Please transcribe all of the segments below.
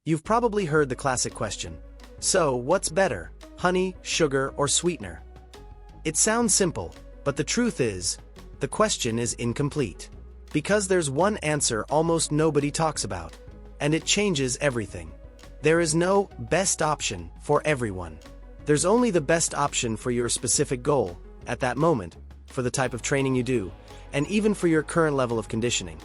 You've probably heard the classic question. So, what's better, honey, sugar, or sweetener? It sounds simple, but the truth is, the question is incomplete. Because there's one answer almost nobody talks about, and it changes everything. There is no best option for everyone. There's only the best option for your specific goal, at that moment, for the type of training you do, and even for your current level of conditioning.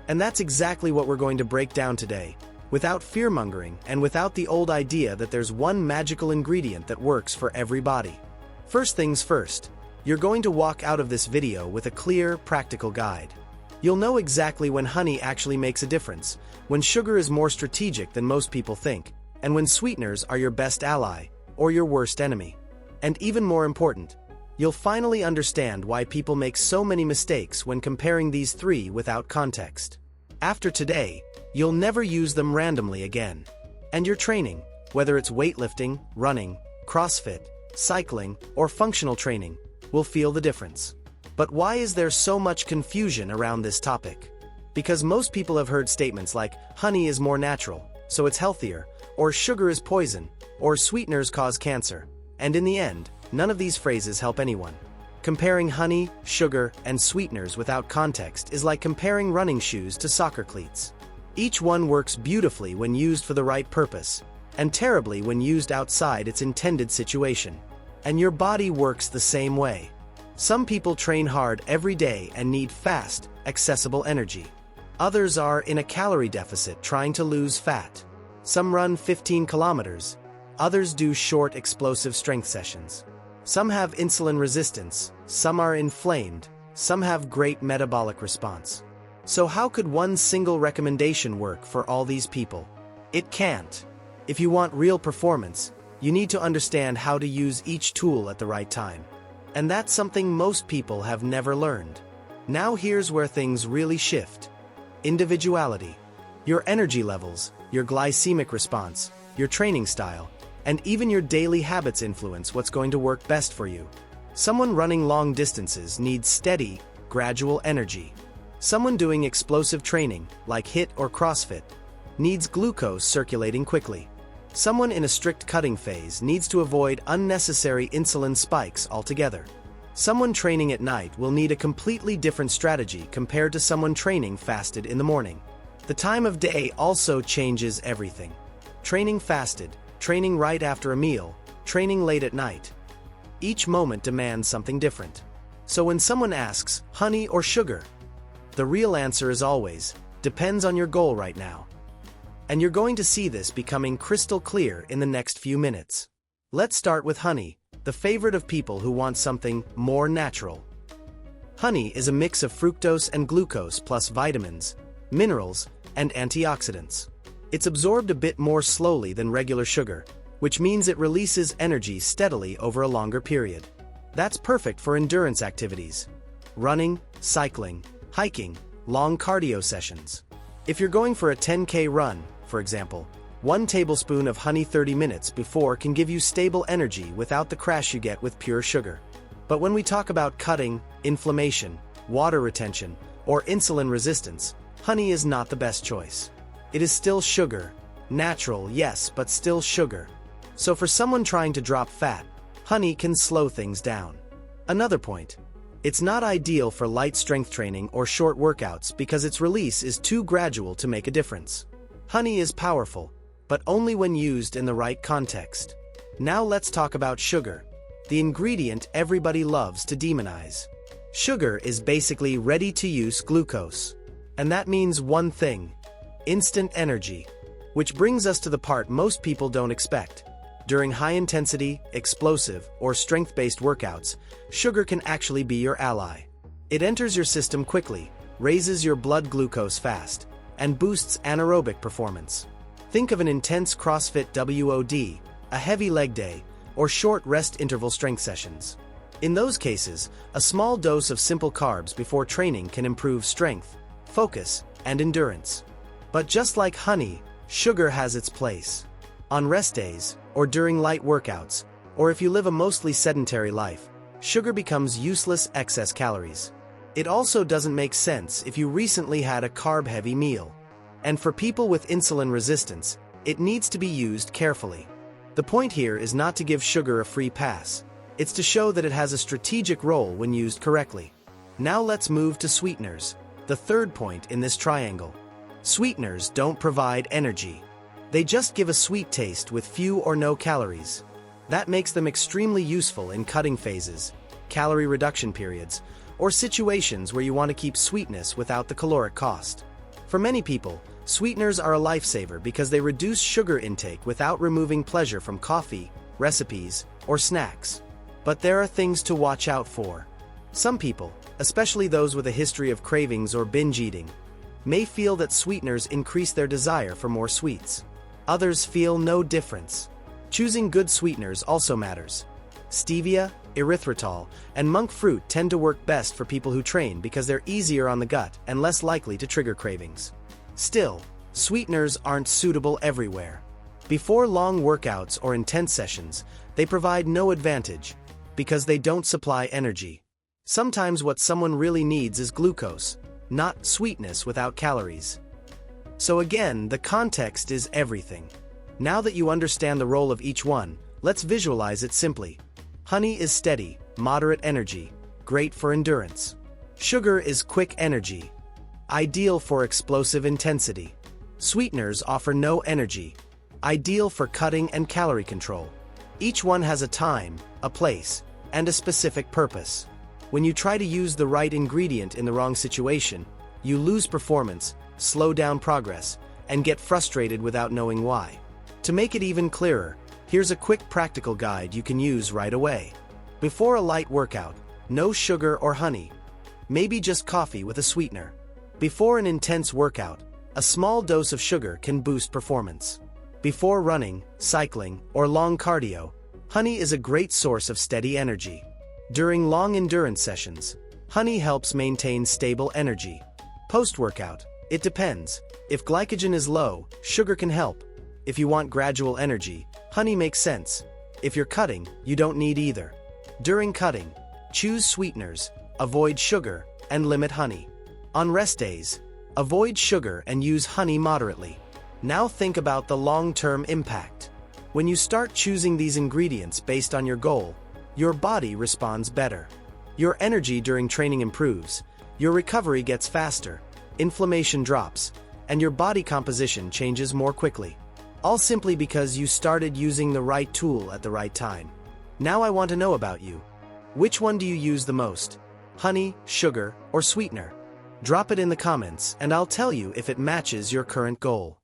And that's exactly what we're going to break down today, without fear-mongering and without the old idea that there's one magical ingredient that works for every body. First things first, you're going to walk out of this video with a clear, practical guide. You'll know exactly when honey actually makes a difference, when sugar is more strategic than most people think, and when sweeteners are your best ally, or your worst enemy. And even more important, you'll finally understand why people make so many mistakes when comparing these three without context. After today, you'll never use them randomly again. And your training, whether it's weightlifting, running, CrossFit, cycling, or functional training, will feel the difference. But why is there so much confusion around this topic? Because most people have heard statements like, honey is more natural, so it's healthier, or sugar is poison, or sweeteners cause cancer. And in the end, none of these phrases help anyone. Comparing honey, sugar, and sweeteners without context is like comparing running shoes to soccer cleats. Each one works beautifully when used for the right purpose, and terribly when used outside its intended situation. And your body works the same way. Some people train hard every day and need fast, accessible energy. Others are in a calorie deficit trying to lose fat. Some run 15 kilometers. Others do short, explosive strength sessions. Some have insulin resistance, some are inflamed, some have great metabolic response. So how could one single recommendation work for all these people? It can't. If you want real performance, you need to understand how to use each tool at the right time. And that's something most people have never learned. Now here's where things really shift. Individuality. Your energy levels, your glycemic response, your training style, and even your daily habits influence what's going to work best for you. Someone running long distances needs steady, gradual energy. Someone doing explosive training, like HIIT or CrossFit, needs glucose circulating quickly. Someone in a strict cutting phase needs to avoid unnecessary insulin spikes altogether. Someone training at night will need a completely different strategy compared to someone training fasted in the morning. The time of day also changes everything. Training fasted, training right after a meal, training late at night. Each moment demands something different. So when someone asks, honey or sugar? The real answer is always, depends on your goal right now. And you're going to see this becoming crystal clear in the next few minutes. Let's start with honey, the favorite of people who want something more natural. Honey is a mix of fructose and glucose plus vitamins, minerals, and antioxidants. It's absorbed a bit more slowly than regular sugar, which means it releases energy steadily over a longer period. That's perfect for endurance activities. Running, cycling, hiking, long cardio sessions. If you're going for a 10K run, for example, 1 tablespoon of honey 30 minutes before can give you stable energy without the crash you get with pure sugar. But when we talk about cutting, inflammation, water retention, or insulin resistance, honey is not the best choice. It is still sugar. Natural, yes, but still sugar. So for someone trying to drop fat, honey can slow things down. Another point. It's not ideal for light strength training or short workouts because its release is too gradual to make a difference. Honey is powerful, but only when used in the right context. Now let's talk about sugar, the ingredient everybody loves to demonize. Sugar is basically ready-to-use glucose. And that means one thing: instant energy. Which brings us to the part most people don't expect. During high-intensity, explosive, or strength-based workouts, sugar can actually be your ally. It enters your system quickly, raises your blood glucose fast, and boosts anaerobic performance. Think of an intense CrossFit WOD, a heavy leg day, or short rest interval strength sessions. In those cases, a small dose of simple carbs before training can improve strength, focus, and endurance. But just like honey, sugar has its place. On rest days, or during light workouts, or if you live a mostly sedentary life, sugar becomes useless excess calories. It also doesn't make sense if you recently had a carb-heavy meal. And for people with insulin resistance, It needs to be used carefully. The point here is not to give sugar a free pass. It's to show that it has a strategic role when used correctly. Now let's move to sweeteners, the third point in this triangle. Sweeteners don't provide energy. They just give a sweet taste with few or no calories. That makes them extremely useful in cutting phases, calorie reduction periods, or situations where you want to keep sweetness without the caloric cost. For many people, sweeteners are a lifesaver because they reduce sugar intake without removing pleasure from coffee, recipes, or snacks. But there are things to watch out for. Some people, especially those with a history of cravings or binge eating, may feel that sweeteners increase their desire for more sweets. Others feel no difference. Choosing good sweeteners also matters. Stevia, erythritol, and monk fruit tend to work best for people who train because they're easier on the gut and less likely to trigger cravings. Still, sweeteners aren't suitable everywhere. Before long workouts or intense sessions, they provide no advantage because they don't supply energy. Sometimes what someone really needs is glucose, not sweetness without calories. So again, the context is everything. Now that you understand the role of each one, let's visualize it simply. Honey is steady, moderate energy, great for endurance. Sugar is quick energy, ideal for explosive intensity. Sweeteners offer no energy, ideal for cutting and calorie control. Each one has a time, a place, and a specific purpose. When you try to use the right ingredient in the wrong situation, you lose performance, slow down progress, and get frustrated without knowing why. To make it even clearer, here's a quick practical guide you can use right away. Before a light workout, no sugar or honey. Maybe just coffee with a sweetener. Before an intense workout, a small dose of sugar can boost performance. Before running, cycling, or long cardio, honey is a great source of steady energy. During long endurance sessions, honey helps maintain stable energy. Post-workout, it depends. If glycogen is low, sugar can help. If you want gradual energy, honey makes sense. If you're cutting, you don't need either. During cutting, choose sweeteners, avoid sugar, and limit honey. On rest days, avoid sugar and use honey moderately. Now think about the long-term impact. When you start choosing these ingredients based on your goal, your body responds better. Your energy during training improves, your recovery gets faster, inflammation drops, and your body composition changes more quickly. All simply because you started using the right tool at the right time. Now I want to know about you. Which one do you use the most? Honey, sugar, or sweetener? Drop it in the comments and I'll tell you if it matches your current goal.